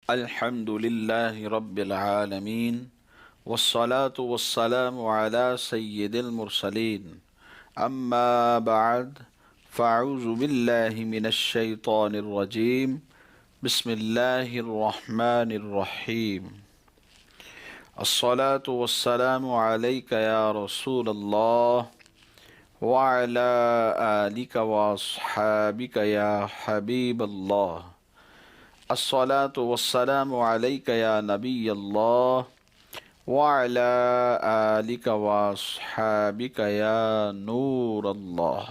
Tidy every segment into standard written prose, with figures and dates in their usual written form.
الحمد لله رب العالمين والصلاة والسلام على سيد المرسلين أما بعد فأعوذ بالله من الشيطان الرجيم بسم الله الرحمن الرحيم الصلاة والسلام عليك يا رسول الله وعلى آلك وأصحابك يا حبيب الله الصلاة والسلام عليك يا نبي الله وعلى آلك وأصحابك يا نور الله۔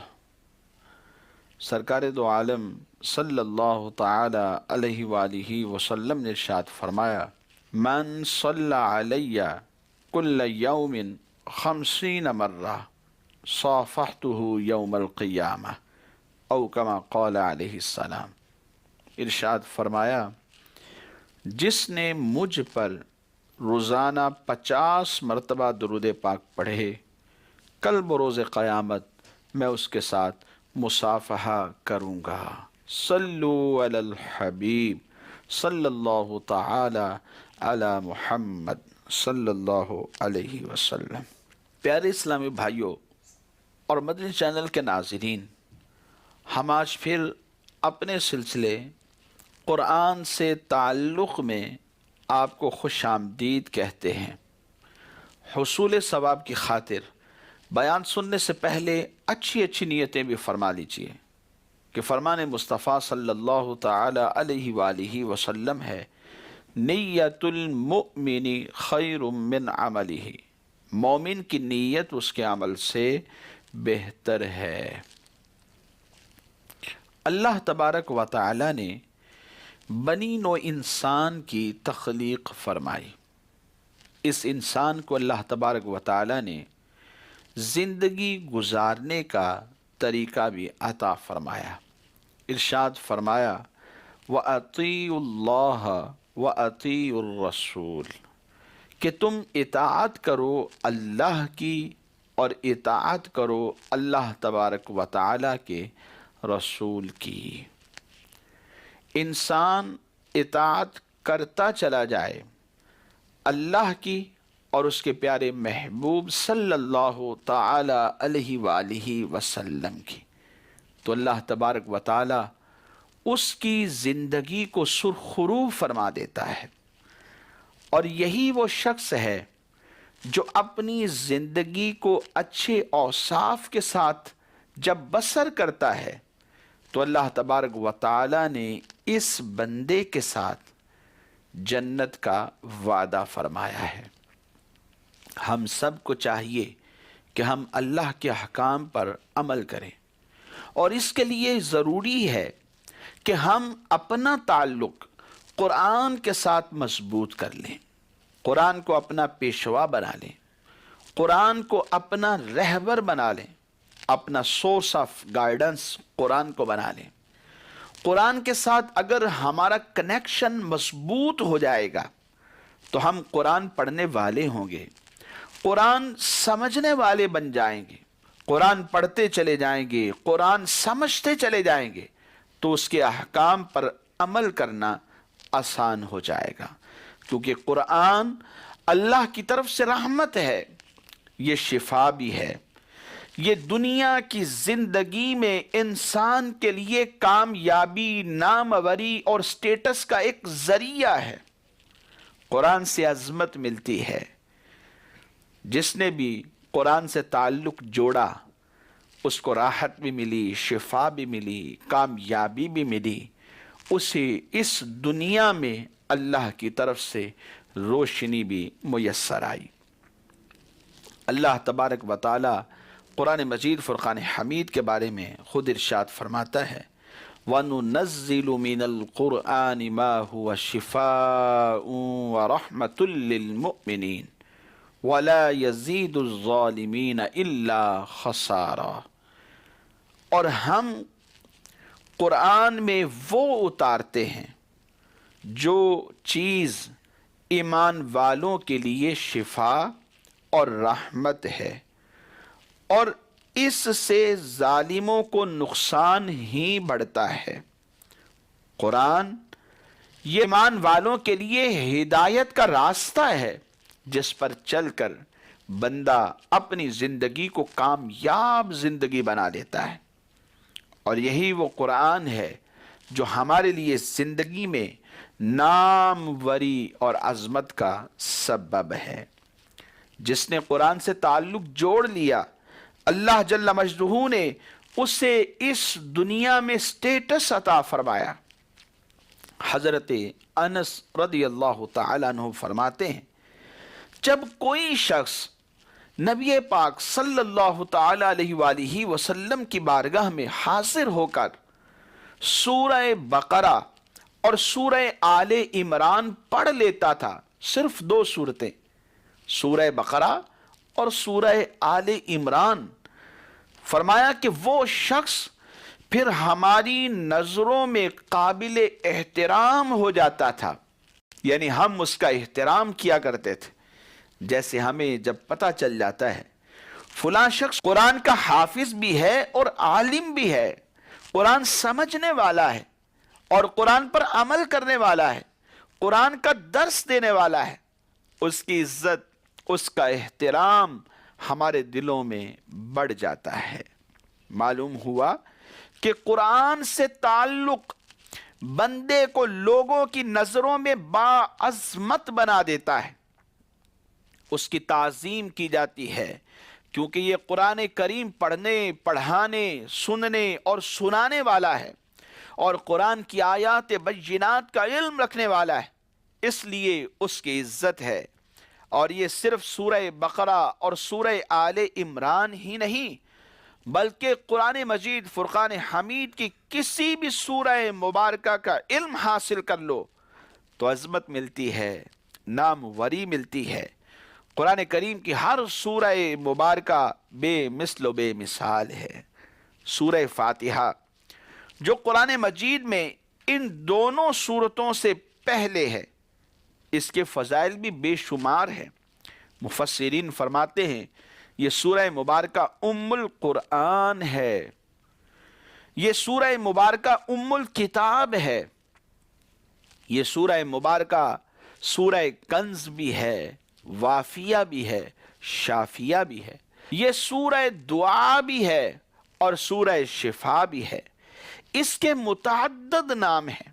سرکار دو عالم صلی اللہ تعالی علیہ وآلہ وسلم نے ارشاد فرمایا، من صلی علی کل یوم 50 مرہ صافحته یوم القیامہ او کما قال علیہ السلام۔ ارشاد فرمایا، جس نے مجھ پر روزانہ 50 مرتبہ درود پاک پڑھے، کل بروز قیامت میں اس کے ساتھ مصافحہ کروں گا۔ صلو علی الحبیب صلی اللہ تعالی علی محمد صلی اللہ علیہ وسلم۔ پیارے اسلامی بھائیوں اور مدنی چینل کے ناظرین، ہم آج پھر اپنے سلسلے قرآن سے تعلق میں آپ کو خوش آمدید کہتے ہیں۔ حصول ثواب کی خاطر بیان سننے سے پہلے اچھی نیتیں بھی فرما لیجئے کہ فرمان مصطفیٰ صلی اللہ تعالی علیہ وآلہ وسلم ہے، نیت المؤمن خیر من عملہ، مومن کی نیت اس کے عمل سے بہتر ہے۔ اللہ تبارک و تعالی نے بنی نوع انسان کی تخلیق فرمائی۔ اس انسان کو اللہ تبارک و تعالی نے زندگی گزارنے کا طریقہ بھی عطا فرمایا۔ ارشاد فرمایا، وَأَطِيعُوا اللَّهَ وَأَطِيعُوا الرَّسُولَ، کہ تم اطاعت کرو اللہ کی اور اطاعت کرو اللہ تبارک و تعالی کے رسول کی۔ انسان اطاعت کرتا چلا جائے اللہ کی اور اس کے پیارے محبوب صلی اللہ تعالی علیہ وآلہ وسلم کی، تو اللہ تبارک و تعالی اس کی زندگی کو سرخرو فرما دیتا ہے۔ اور یہی وہ شخص ہے جو اپنی زندگی کو اچھے اوصاف کے ساتھ جب بسر کرتا ہے تو اللہ تبارک و تعالی نے اس بندے کے ساتھ جنت کا وعدہ فرمایا ہے۔ ہم سب کو چاہیے کہ ہم اللہ کے احکام پر عمل کریں، اور اس کے لیے ضروری ہے کہ ہم اپنا تعلق قرآن کے ساتھ مضبوط کر لیں، قرآن کو اپنا پیشوا بنا لیں، قرآن کو اپنا رہبر بنا لیں، اپنا سورس آف گائیڈنس قرآن کو بنا لیں۔ قرآن کے ساتھ اگر ہمارا کنیکشن مضبوط ہو جائے گا تو ہم قرآن پڑھنے والے ہوں گے، قرآن سمجھنے والے بن جائیں گے، قرآن پڑھتے چلے جائیں گے، قرآن سمجھتے چلے جائیں گے تو اس کے احکام پر عمل کرنا آسان ہو جائے گا، کیونکہ قرآن اللہ کی طرف سے رحمت ہے، یہ شفا بھی ہے، یہ دنیا کی زندگی میں انسان کے لیے کامیابی، ناموری اور سٹیٹس کا ایک ذریعہ ہے۔ قرآن سے عظمت ملتی ہے۔ جس نے بھی قرآن سے تعلق جوڑا اس کو راحت بھی ملی، شفا بھی ملی، کامیابی بھی ملی، اسے اس دنیا میں اللہ کی طرف سے روشنی بھی میسر آئی۔ اللہ تبارک و تعالی قرآن مجید فرقان حمید کے بارے میں خود ارشاد فرماتا ہے، وَنُنَزِّلُ مِنَ الْقُرْآنِ مَا هُوَ شِفَاءٌ وَرَحْمَةٌ لِّلْمُؤْمِنِينَ وَلَا يَزِيدُ الظَّالِمِينَ إِلَّا خَسَارًا۔ اور ہم قرآن میں وہ اتارتے ہیں جو چیز ایمان والوں کے لیے شفا اور رحمت ہے، اور اس سے ظالموں کو نقصان ہی بڑھتا ہے۔ قرآن یہ ایمان والوں کے لیے ہدایت کا راستہ ہے جس پر چل کر بندہ اپنی زندگی کو کامیاب زندگی بنا لیتا ہے، اور یہی وہ قرآن ہے جو ہمارے لیے زندگی میں ناموری اور عظمت کا سبب ہے۔ جس نے قرآن سے تعلق جوڑ لیا، اللہ جل مجدہ نے اسے اس دنیا میں سٹیٹس عطا فرمایا۔ حضرت انس رضی اللہ تعالیٰ عنہ فرماتے ہیں، جب کوئی شخص نبی پاک صلی اللہ تعالیٰ علیہ وآلہ وسلم کی بارگاہ میں حاضر ہو کر سورہ بقرہ اور سورہ آل عمران پڑھ لیتا تھا، صرف 2 سورتیں، سورہ بقرہ اور سورہ آل عمران، فرمایا کہ وہ شخص پھر ہماری نظروں میں قابل احترام ہو جاتا تھا، یعنی ہم اس کا احترام کیا کرتے تھے۔ جیسے ہمیں جب پتہ چل جاتا ہے فلاں شخص قرآن کا حافظ بھی ہے اور عالم بھی ہے، قرآن سمجھنے والا ہے اور قرآن پر عمل کرنے والا ہے، قرآن کا درس دینے والا ہے، اس کی عزت، اس کا احترام ہمارے دلوں میں بڑھ جاتا ہے۔ معلوم ہوا کہ قرآن سے تعلق بندے کو لوگوں کی نظروں میں باعظمت بنا دیتا ہے، اس کی تعظیم کی جاتی ہے، کیونکہ یہ قرآن کریم پڑھنے، پڑھانے، سننے اور سنانے والا ہے، اور قرآن کی آیات بینات کا علم رکھنے والا ہے، اس لیے اس کی عزت ہے۔ اور یہ صرف سورہ بقرہ اور سورہ آل عمران ہی نہیں، بلکہ قرآن مجید فرقان حمید کی کسی بھی سورہ مبارکہ کا علم حاصل کر لو تو عظمت ملتی ہے، ناموری ملتی ہے۔ قرآن کریم کی ہر سورہ مبارکہ بے مثل و بے مثال ہے۔ سورہ فاتحہ جو قرآن مجید میں ان دونوں سورتوں سے پہلے ہے، اس کے فضائل بھی بے شمار ہیں۔ مفسرین فرماتے ہیں یہ سورہ مبارکہ ام القرآن ہے، یہ سورہ مبارکہ ام الکتاب ہے، یہ سورہ مبارکہ سورہ کنز بھی ہے، وافیہ بھی ہے، شافیہ بھی ہے، یہ سورہ دعا بھی ہے اور سورہ شفا بھی ہے۔ اس کے متعدد نام ہیں،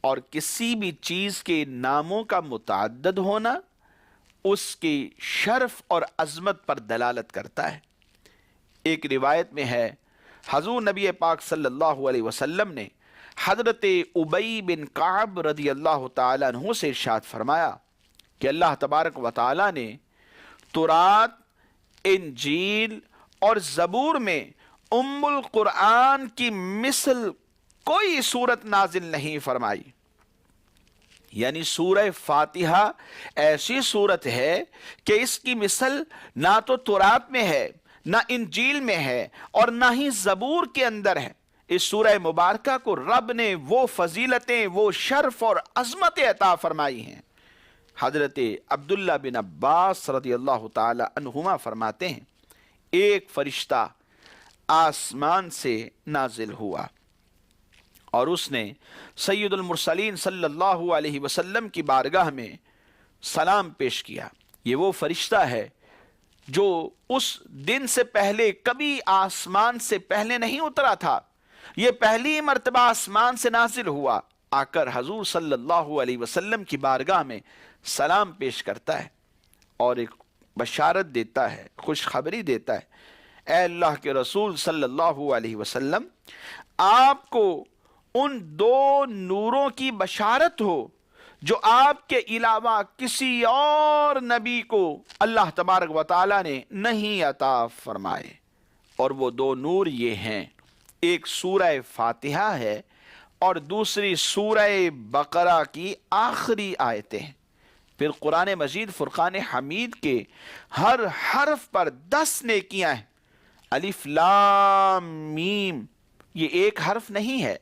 اور کسی بھی چیز کے ناموں کا متعدد ہونا اس کی شرف اور عظمت پر دلالت کرتا ہے۔ ایک روایت میں ہے حضور نبی پاک صلی اللہ علیہ وسلم نے حضرت ابی بن کعب رضی اللہ تعالیٰ عنہ سے ارشاد فرمایا کہ اللہ تبارک و تعالیٰ نے تورات، انجیل اور زبور میں ام القرآن کی مثل کوئی صورت نازل نہیں فرمائی، یعنی سورہ فاتحہ ایسی صورت ہے کہ اس کی مثل نہ تو تورات میں ہے، نہ انجیل میں ہے اور نہ ہی زبور کے اندر ہے۔ اس سورہ مبارکہ کو رب نے وہ فضیلتیں، وہ شرف اور عظمت عطا فرمائی ہیں۔ حضرت عبداللہ بن عباس رضی اللہ تعالی عنہما فرماتے ہیں ایک فرشتہ آسمان سے نازل ہوا اور اس نے سید المرسلین صلی اللہ علیہ وسلم کی بارگاہ میں سلام پیش کیا۔ یہ وہ فرشتہ ہے جو اس دن سے پہلے کبھی آسمان سے پہلے نہیں اترا تھا، یہ پہلی مرتبہ آسمان سے نازل ہوا، آ کر حضور صلی اللہ علیہ وسلم کی بارگاہ میں سلام پیش کرتا ہے اور ایک بشارت دیتا ہے، خوشخبری دیتا ہے، اے اللہ کے رسول صلی اللہ علیہ وسلم، آپ کو ان 2 نوروں کی بشارت ہو جو آپ کے علاوہ کسی اور نبی کو اللہ تبارک و تعالی نے نہیں عطا فرمائے، اور وہ 2 نور یہ ہیں، ایک سورہ فاتحہ ہے اور دوسری سورہ بقرہ کی آخری آیتیں ہیں۔ پھر قرآن مجید فرقان حمید کے ہر حرف پر 10 نیکیاں ہیں۔ الف لام میم یہ ایک حرف نہیں ہے،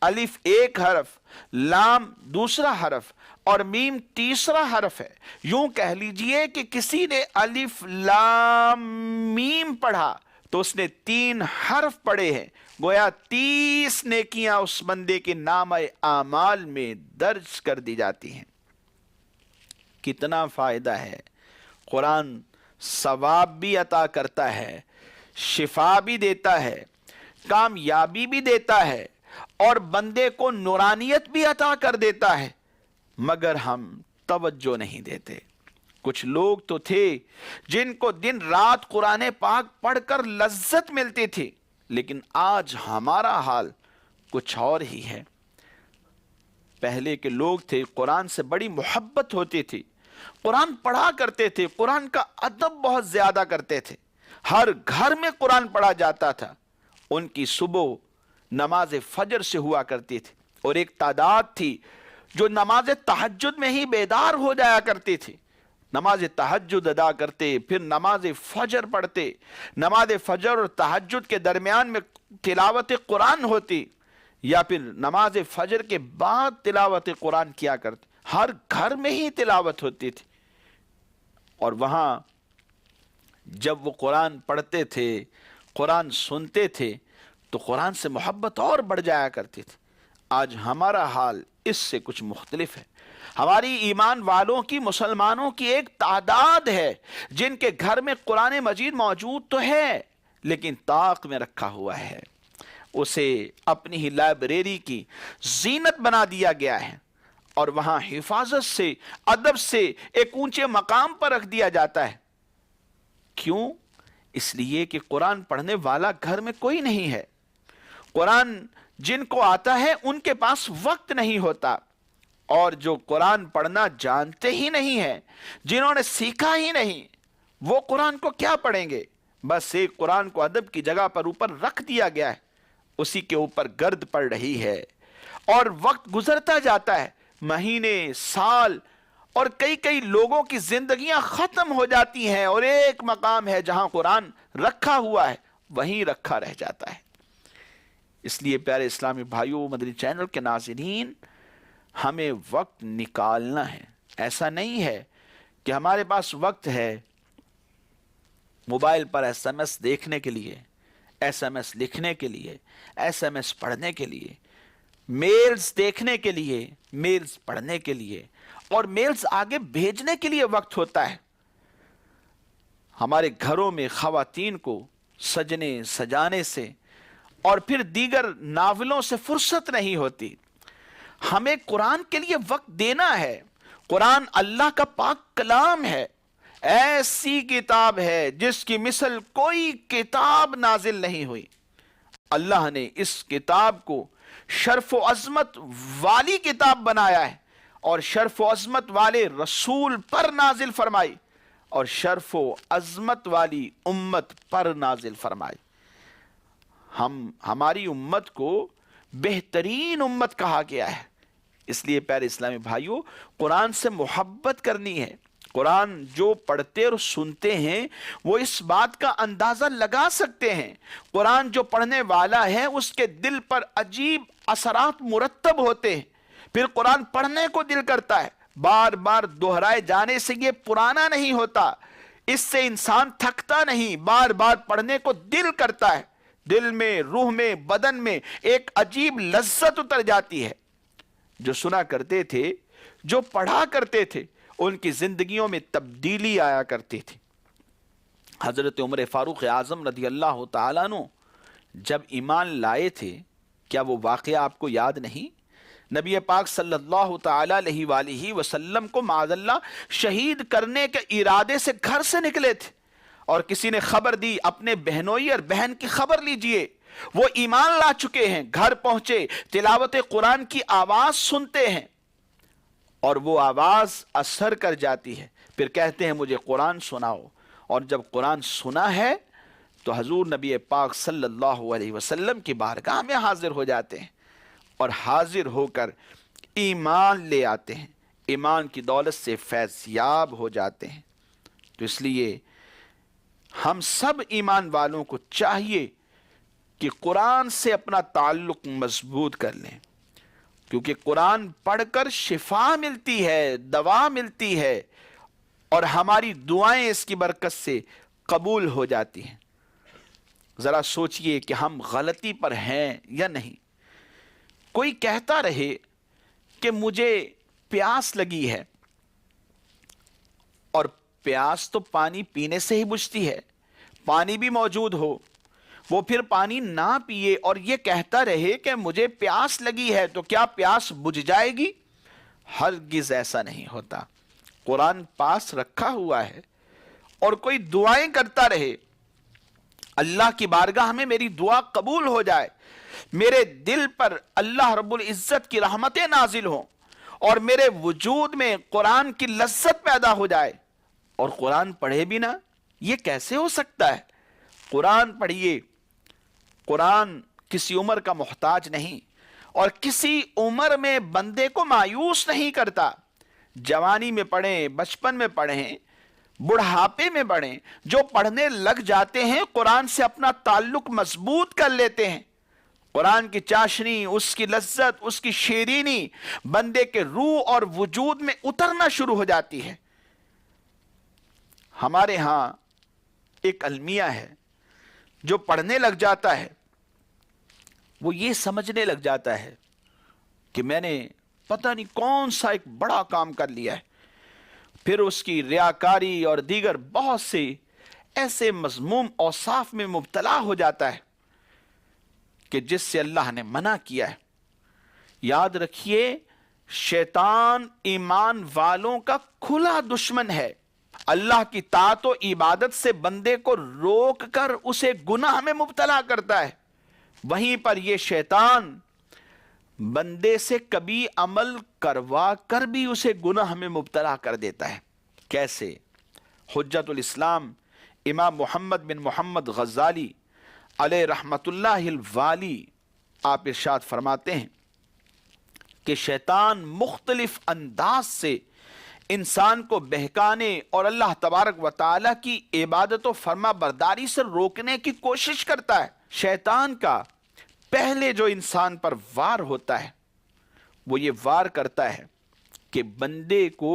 الف ایک حرف، لام دوسرا حرف اور میم تیسرا حرف ہے۔ یوں کہہ لیجئے کہ کسی نے الف لام میم پڑھا تو اس نے 3 حرف پڑھے ہیں، گویا 30 نیکیاں اس بندے کے نامہ اعمال میں درج کر دی جاتی ہیں۔ کتنا فائدہ ہے! قرآن ثواب بھی عطا کرتا ہے، شفا بھی دیتا ہے، کامیابی بھی دیتا ہے، اور بندے کو نورانیت بھی عطا کر دیتا ہے، مگر ہم توجہ نہیں دیتے۔ کچھ لوگ تو تھے جن کو دن رات قرآن پاک پڑھ کر لذت ملتی تھی، لیکن آج ہمارا حال کچھ اور ہی ہے۔ پہلے کے لوگ تھے، قرآن سے بڑی محبت ہوتی تھی، قرآن پڑھا کرتے تھے، قرآن کا ادب بہت زیادہ کرتے تھے، ہر گھر میں قرآن پڑھا جاتا تھا۔ ان کی صبح نماز فجر سے ہوا کرتی تھی، اور ایک تعداد تھی جو نماز تہجد میں ہی بیدار ہو جایا کرتی تھی۔ نماز تہجد ادا کرتے، پھر نماز فجر پڑھتے، نماز فجر اور تہجد کے درمیان میں تلاوت قرآن ہوتی، یا پھر نماز فجر کے بعد تلاوت قرآن کیا کرتے۔ ہر گھر میں ہی تلاوت ہوتی تھی، اور وہاں جب وہ قرآن پڑھتے تھے، قرآن سنتے تھے، تو قرآن سے محبت اور بڑھ جایا کرتی تھی۔ آج ہمارا حال اس سے کچھ مختلف ہے۔ ہماری ایمان والوں کی، مسلمانوں کی ایک تعداد ہے جن کے گھر میں قرآن مجید موجود تو ہے، لیکن طاق میں رکھا ہوا ہے، اسے اپنی ہی لائبریری کی زینت بنا دیا گیا ہے، اور وہاں حفاظت سے، ادب سے ایک اونچے مقام پر رکھ دیا جاتا ہے۔ کیوں؟ اس لیے کہ قرآن پڑھنے والا گھر میں کوئی نہیں ہے۔ قرآن جن کو آتا ہے ان کے پاس وقت نہیں ہوتا، اور جو قرآن پڑھنا جانتے ہی نہیں ہیں، جنہوں نے سیکھا ہی نہیں، وہ قرآن کو کیا پڑھیں گے؟ بس ایک قرآن کو ادب کی جگہ پر اوپر رکھ دیا گیا ہے، اسی کے اوپر گرد پڑ رہی ہے، اور وقت گزرتا جاتا ہے، مہینے، سال، اور کئی لوگوں کی زندگیاں ختم ہو جاتی ہیں، اور ایک مقام ہے جہاں قرآن رکھا ہوا ہے، وہیں رکھا رہ جاتا ہے۔ اس لیے پیارے اسلامی بھائیوں، مدنی چینل کے ناظرین، ہمیں وقت نکالنا ہے۔ ایسا نہیں ہے کہ ہمارے پاس وقت ہے موبائل پر ایس ایم ایس دیکھنے کے لیے، ایس ایم ایس لکھنے کے لیے، ایس ایم ایس پڑھنے کے لیے، میلز دیکھنے کے لیے، میلز پڑھنے کے لیے، اور میلز آگے بھیجنے کے لیے وقت ہوتا ہے۔ ہمارے گھروں میں خواتین کو سجنے سجانے سے اور پھر دیگر ناولوں سے فرصت نہیں ہوتی۔ ہمیں قرآن کے لیے وقت دینا ہے۔ قرآن اللہ کا پاک کلام ہے، ایسی کتاب ہے جس کی مثل کوئی کتاب نازل نہیں ہوئی۔ اللہ نے اس کتاب کو شرف و عظمت والی کتاب بنایا ہے، اور شرف و عظمت والے رسول پر نازل فرمائی، اور شرف و عظمت والی امت پر نازل فرمائی۔ ہماری امت کو بہترین امت کہا گیا ہے۔ اس لیے پیارے اسلامی بھائیوں، قرآن سے محبت کرنی ہے۔ قرآن جو پڑھتے اور سنتے ہیں وہ اس بات کا اندازہ لگا سکتے ہیں، قرآن جو پڑھنے والا ہے اس کے دل پر عجیب اثرات مرتب ہوتے ہیں، پھر قرآن پڑھنے کو دل کرتا ہے، بار بار دہرائے جانے سے یہ پرانا نہیں ہوتا، اس سے انسان تھکتا نہیں، بار بار پڑھنے کو دل کرتا ہے، دل میں، روح میں، بدن میں ایک عجیب لذت اتر جاتی ہے۔ جو سنا کرتے تھے، جو پڑھا کرتے تھے، ان کی زندگیوں میں تبدیلی آیا کرتی تھی۔ حضرت عمر فاروق اعظم رضی اللہ تعالیٰ عنہ جب ایمان لائے تھے، کیا وہ واقعہ آپ کو یاد نہیں؟ نبی پاک صلی اللہ تعالیٰ علیہ وآلہ وسلم کو معاذ اللہ شہید کرنے کے ارادے سے گھر سے نکلے تھے، اور کسی نے خبر دی، اپنے بہنوئی اور بہن کی خبر لیجئے، وہ ایمان لا چکے ہیں۔ گھر پہنچے، تلاوت قرآن کی آواز سنتے ہیں، اور وہ آواز اثر کر جاتی ہے، پھر کہتے ہیں مجھے قرآن سناؤ، اور جب قرآن سنا ہے تو حضور نبی پاک صلی اللہ علیہ وسلم کی بارگاہ میں حاضر ہو جاتے ہیں، اور حاضر ہو کر ایمان لے آتے ہیں، ایمان کی دولت سے فیض یاب ہو جاتے ہیں۔ تو اس لیے ہم سب ایمان والوں کو چاہیے کہ قرآن سے اپنا تعلق مضبوط کر لیں، کیونکہ قرآن پڑھ کر شفا ملتی ہے، دوا ملتی ہے، اور ہماری دعائیں اس کی برکت سے قبول ہو جاتی ہیں۔ ذرا سوچئے کہ ہم غلطی پر ہیں یا نہیں۔ کوئی کہتا رہے کہ مجھے پیاس لگی ہے، اور پیاس تو پانی پینے سے ہی بجھتی ہے، پانی بھی موجود ہو، وہ پھر پانی نہ پیے اور یہ کہتا رہے کہ مجھے پیاس لگی ہے، تو کیا پیاس بجھ جائے گی؟ ہرگز ایسا نہیں ہوتا۔ قرآن پاس رکھا ہوا ہے اور کوئی دعائیں کرتا رہے، اللہ کی بارگاہ میں میری دعا قبول ہو جائے، میرے دل پر اللہ رب العزت کی رحمتیں نازل ہوں، اور میرے وجود میں قرآن کی لذت پیدا ہو جائے، اور قرآن پڑھے بھی نہ، یہ کیسے ہو سکتا ہے؟ قرآن پڑھیے۔ قرآن کسی عمر کا محتاج نہیں، اور کسی عمر میں بندے کو مایوس نہیں کرتا۔ جوانی میں پڑھیں، بچپن میں پڑھیں، بڑھاپے میں پڑھیں، جو پڑھنے لگ جاتے ہیں قرآن سے اپنا تعلق مضبوط کر لیتے ہیں۔ قرآن کی چاشنی، اس کی لذت، اس کی شیرینی بندے کے روح اور وجود میں اترنا شروع ہو جاتی ہے۔ ہمارے ہاں ایک المیہ ہے، جو پڑھنے لگ جاتا ہے وہ یہ سمجھنے لگ جاتا ہے کہ میں نے پتہ نہیں کون سا ایک بڑا کام کر لیا ہے، پھر اس کی ریاکاری اور دیگر بہت سے ایسے مذموم اوصاف میں مبتلا ہو جاتا ہے کہ جس سے اللہ نے منع کیا ہے۔ یاد رکھیے، شیطان ایمان والوں کا کھلا دشمن ہے۔ اللہ کی طاعت و عبادت سے بندے کو روک کر اسے گناہ میں مبتلا کرتا ہے، وہیں پر یہ شیطان بندے سے کبھی عمل کروا کر بھی اسے گناہ میں مبتلا کر دیتا ہے۔ کیسے؟ حجت الاسلام امام محمد بن محمد غزالی علیہ رحمت اللہ الوالی آپ ارشاد فرماتے ہیں کہ شیطان مختلف انداز سے انسان کو بہکانے اور اللہ تبارک و تعالی کی عبادت و فرما برداری سے روکنے کی کوشش کرتا ہے۔ شیطان کا پہلے جو انسان پر وار ہوتا ہے وہ یہ وار کرتا ہے کہ بندے کو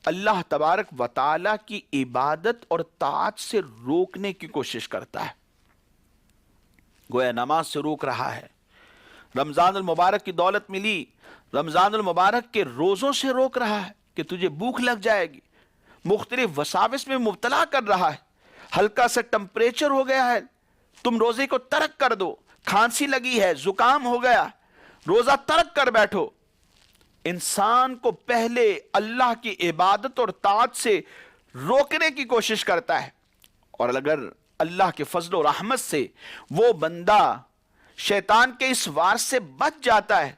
اللہ تبارک و تعالی کی عبادت اور طاعت سے روکنے کی کوشش کرتا ہے۔ گویا نماز سے روک رہا ہے، رمضان المبارک کی دولت ملی، رمضان المبارک کے روزوں سے روک رہا ہے کہ تجھے بھوک لگ جائے گی، مختلف وساوس میں مبتلا کر رہا ہے، ہلکا سا ٹمپریچر ہو گیا ہے تم روزے کو ترک کر دو، کھانسی لگی ہے، زکام ہو گیا، روزہ ترک کر بیٹھو۔ انسان کو پہلے اللہ کی عبادت اور طاعت سے روکنے کی کوشش کرتا ہے، اور اگر اللہ کے فضل و رحمت سے وہ بندہ شیطان کے اس وار سے بچ جاتا ہے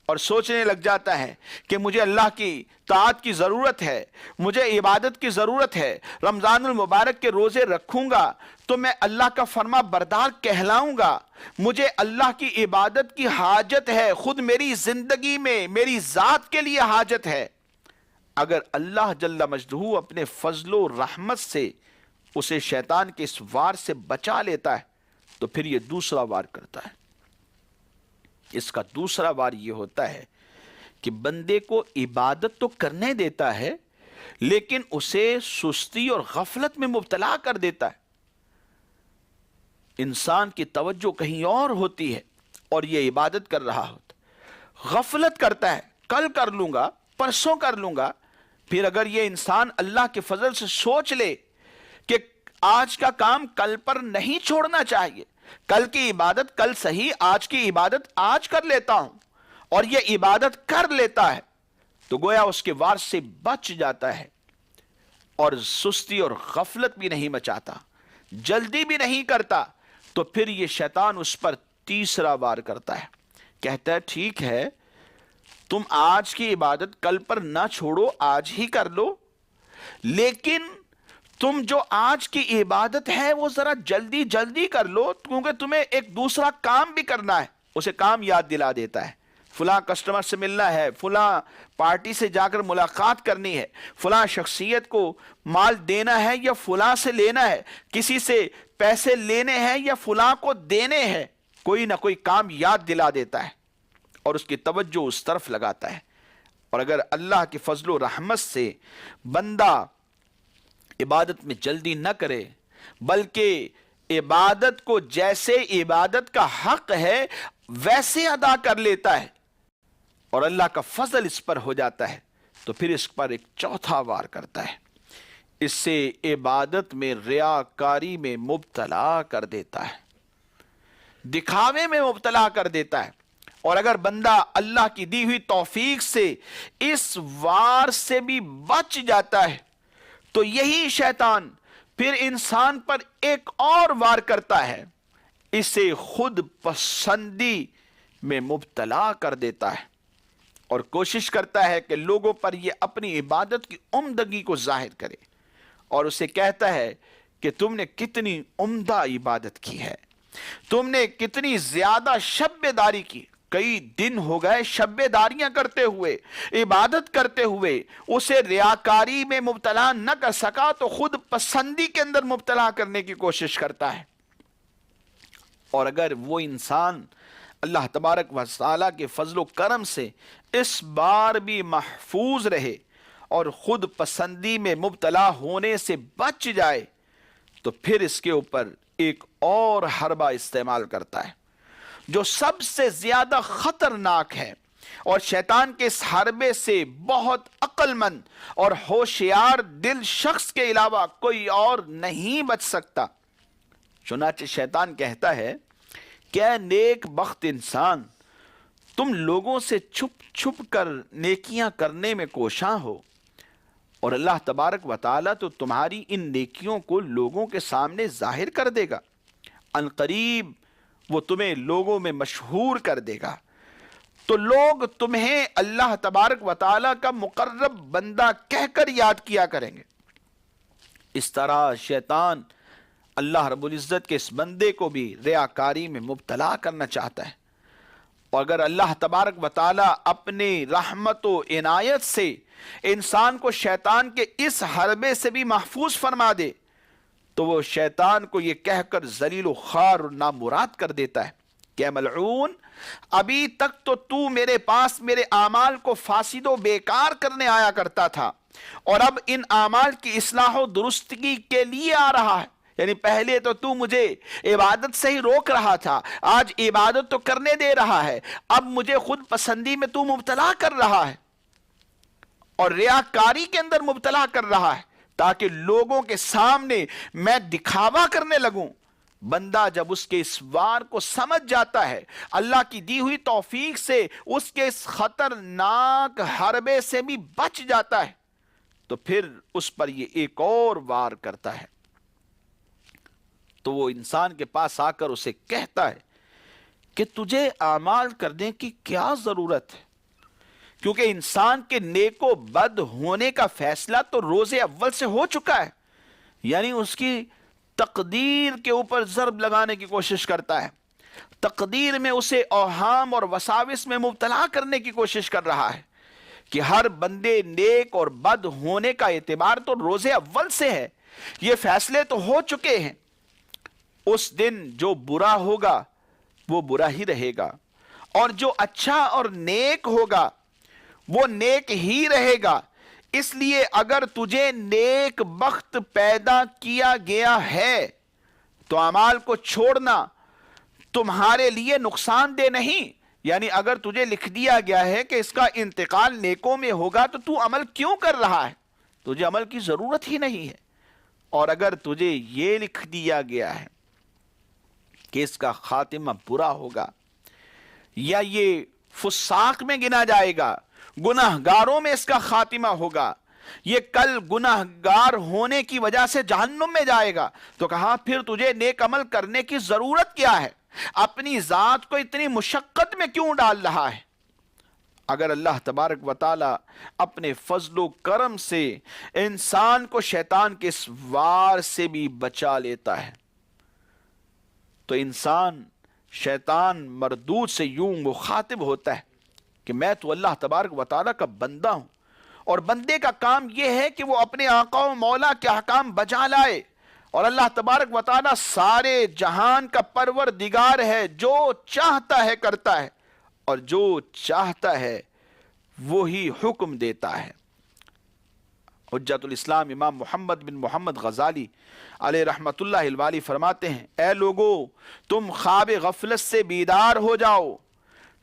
اور سوچنے لگ جاتا ہے کہ مجھے اللہ کی طاعت کی ضرورت ہے، مجھے عبادت کی ضرورت ہے، رمضان المبارک کے روزے رکھوں گا تو میں اللہ کا فرما بردار کہلاؤں گا، مجھے اللہ کی عبادت کی حاجت ہے، خود میری زندگی میں میری ذات کے لیے حاجت ہے۔ اگر اللہ جل مجدہ اپنے فضل و رحمت سے اسے شیطان کے اس وار سے بچا لیتا ہے تو پھر یہ دوسرا وار کرتا ہے۔ اس کا دوسرا وار یہ ہوتا ہے کہ بندے کو عبادت تو کرنے دیتا ہے لیکن اسے سستی اور غفلت میں مبتلا کر دیتا ہے۔ انسان کی توجہ کہیں اور ہوتی ہے اور یہ عبادت کر رہا ہوتا، غفلت کرتا ہے، کل کر لوں گا، پرسوں کر لوں گا۔ پھر اگر یہ انسان اللہ کے فضل سے سوچ لے کہ آج کا کام کل پر نہیں چھوڑنا چاہیے، کل کی عبادت کل صحیح، آج کی عبادت آج کر لیتا ہوں، اور یہ عبادت کر لیتا ہے تو گویا اس کے وار سے بچ جاتا ہے، اور سستی اور غفلت بھی نہیں مچاتا، جلدی بھی نہیں کرتا، تو پھر یہ شیطان اس پر تیسرا وار کرتا ہے، کہتا ہے ٹھیک ہے تم آج کی عبادت کل پر نہ چھوڑو، آج ہی کر لو، لیکن تم جو آج کی عبادت ہے وہ ذرا جلدی جلدی کر لو، کیونکہ تمہیں ایک دوسرا کام بھی کرنا ہے۔ اسے کام یاد دلا دیتا ہے، فلاں کسٹمر سے ملنا ہے، فلاں پارٹی سے جا کر ملاقات کرنی ہے، فلاں شخصیت کو مال دینا ہے یا فلاں سے لینا ہے، کسی سے پیسے لینے ہیں یا فلاں کو دینے ہیں، کوئی نہ کوئی کام یاد دلا دیتا ہے اور اس کی توجہ اس طرف لگاتا ہے۔ اور اگر اللہ کی فضل و رحمت سے بندہ عبادت میں جلدی نہ کرے بلکہ عبادت کو جیسے عبادت کا حق ہے ویسے ادا کر لیتا ہے اور اللہ کا فضل اس پر ہو جاتا ہے تو پھر اس پر ایک چوتھا وار کرتا ہے، اس سے عبادت میں ریاکاری میں مبتلا کر دیتا ہے، دکھاوے میں مبتلا کر دیتا ہے۔ اور اگر بندہ اللہ کی دی ہوئی توفیق سے اس وار سے بھی بچ جاتا ہے تو یہی شیطان پھر انسان پر ایک اور وار کرتا ہے، اسے خود پسندی میں مبتلا کر دیتا ہے اور کوشش کرتا ہے کہ لوگوں پر یہ اپنی عبادت کی عمدگی کو ظاہر کرے اور اسے کہتا ہے کہ تم نے کتنی عمدہ عبادت کی ہے، تم نے کتنی زیادہ شب داری کی، کئی دن ہو گئے شب داریاں کرتے ہوئے، عبادت کرتے ہوئے، اسے ریاکاری میں مبتلا نہ کر سکا تو خود پسندی کے اندر مبتلا کرنے کی کوشش کرتا ہے۔ اور اگر وہ انسان اللہ تبارک و تعالیٰ کے فضل و کرم سے اس بار بھی محفوظ رہے اور خود پسندی میں مبتلا ہونے سے بچ جائے تو پھر اس کے اوپر ایک اور حربہ استعمال کرتا ہے جو سب سے زیادہ خطرناک ہے، اور شیطان کے اس حربے سے بہت عقل مند اور ہوشیار دل شخص کے علاوہ کوئی اور نہیں بچ سکتا۔ چنانچہ شیطان کہتا ہے کہ اے نیک بخت انسان، تم لوگوں سے چھپ چھپ کر نیکیاں کرنے میں کوشاں ہو، اور اللہ تبارک و تعالیٰ تو تمہاری ان نیکیوں کو لوگوں کے سامنے ظاہر کر دے گا، ان قریب وہ تمہیں لوگوں میں مشہور کر دے گا، تو لوگ تمہیں اللہ تبارک و تعالیٰ کا مقرب بندہ کہہ کر یاد کیا کریں گے۔ اس طرح شیطان اللہ رب العزت کے اس بندے کو بھی ریاکاری میں مبتلا کرنا چاہتا ہے، اور اگر اللہ تبارک و تعالیٰ اپنی رحمت و عنایت سے انسان کو شیطان کے اس حربے سے بھی محفوظ فرما دے تو وہ شیطان کو یہ کہہ کر ذلیل و خوار اور نامراد کر دیتا ہے کہ اے ملعون، ابھی تک تو میرے پاس میرے اعمال کو فاسد و بیکار کرنے آیا کرتا تھا، اور اب ان اعمال کی اصلاح و درستگی کے لیے آ رہا ہے۔ یعنی پہلے تو مجھے عبادت سے ہی روک رہا تھا، آج عبادت تو کرنے دے رہا ہے، اب مجھے خود پسندی میں تو مبتلا کر رہا ہے اور ریاکاری کے اندر مبتلا کر رہا ہے تاکہ لوگوں کے سامنے میں دکھاوا کرنے لگوں۔ بندہ جب اس کے اس وار کو سمجھ جاتا ہے، اللہ کی دی ہوئی توفیق سے اس کے اس خطرناک حربے سے بھی بچ جاتا ہے تو پھر اس پر یہ ایک اور وار کرتا ہے، تو وہ انسان کے پاس آ کر اسے کہتا ہے کہ تجھے اعمال کرنے کی کیا ضرورت ہے، کیونکہ انسان کے نیک و بد ہونے کا فیصلہ تو روز اول سے ہو چکا ہے۔ یعنی اس کی تقدیر کے اوپر ضرب لگانے کی کوشش کرتا ہے، تقدیر میں اسے اوہام اور وساوس میں مبتلا کرنے کی کوشش کر رہا ہے کہ ہر بندے نیک اور بد ہونے کا اعتبار تو روز اول سے ہے، یہ فیصلے تو ہو چکے ہیں، اس دن جو برا ہوگا وہ برا ہی رہے گا اور جو اچھا اور نیک ہوگا وہ نیک ہی رہے گا۔ اس لیے اگر تجھے نیک بخت پیدا کیا گیا ہے تو اعمال کو چھوڑنا تمہارے لیے نقصان دہ نہیں، یعنی اگر تجھے لکھ دیا گیا ہے کہ اس کا انتقال نیکوں میں ہوگا تو عمل کیوں کر رہا ہے؟ تجھے عمل کی ضرورت ہی نہیں ہے۔ اور اگر تجھے یہ لکھ دیا گیا ہے کہ اس کا خاتمہ برا ہوگا یا یہ فساق میں گنا جائے گا، گناہ گاروں میں اس کا خاتمہ ہوگا، یہ کل گناہ گار ہونے کی وجہ سے جہنم میں جائے گا، تو کہا پھر تجھے نیک عمل کرنے کی ضرورت کیا ہے؟ اپنی ذات کو اتنی مشقت میں کیوں ڈال رہا ہے؟ اگر اللہ تبارک و تعالی اپنے فضل و کرم سے انسان کو شیطان کے اس وار سے بھی بچا لیتا ہے تو انسان شیطان مردود سے یوں مخاطب ہوتا ہے کہ میں تو اللہ تبارک و تعالیٰ کا بندہ ہوں، اور بندے کا کام یہ ہے کہ وہ اپنے آقا و مولا کے احکام بجا لائے، اور اللہ تبارک و تعالیٰ سارے جہان کا پروردگار ہے، جو چاہتا ہے کرتا ہے اور جو چاہتا ہے وہی حکم دیتا ہے۔ حجت الاسلام امام محمد بن محمد غزالی علیہ رحمۃ اللہ الوالی فرماتے ہیں، اے لوگو تم خواب غفلت سے بیدار ہو جاؤ،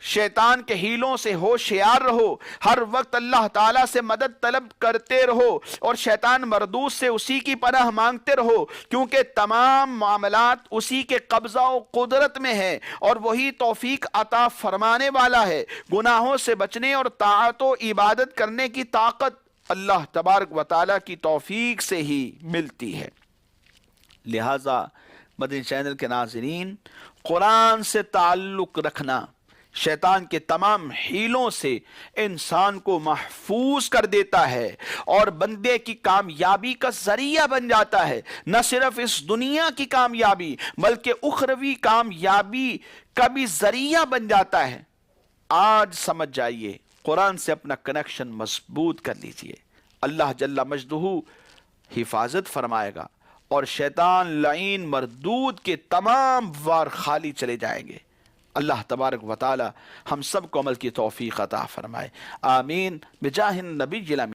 شیطان کے ہیلوں سے ہوشیار رہو، ہر وقت اللہ تعالیٰ سے مدد طلب کرتے رہو اور شیطان مردود سے اسی کی پناہ مانگتے رہو، کیونکہ تمام معاملات اسی کے قبضہ و قدرت میں ہے اور وہی توفیق عطا فرمانے والا ہے۔ گناہوں سے بچنے اور طاعت و عبادت کرنے کی طاقت اللہ تبارک و تعالیٰ کی توفیق سے ہی ملتی ہے۔ لہٰذا مدنی چینل کے ناظرین، قرآن سے تعلق رکھنا شیطان کے تمام حیلوں سے انسان کو محفوظ کر دیتا ہے اور بندے کی کامیابی کا ذریعہ بن جاتا ہے۔ نہ صرف اس دنیا کی کامیابی بلکہ اخروی کامیابی کا بھی ذریعہ بن جاتا ہے۔ آج سمجھ جائیے، قرآن سے اپنا کنیکشن مضبوط کر لیجئے، اللہ جل مجدہ حفاظت فرمائے گا اور شیطان لعین مردود کے تمام وار خالی چلے جائیں گے۔ اللہ تبارک و تعالی ہم سب کو عمل کی توفیق عطا فرمائے، آمین بجاہ النبی الامین۔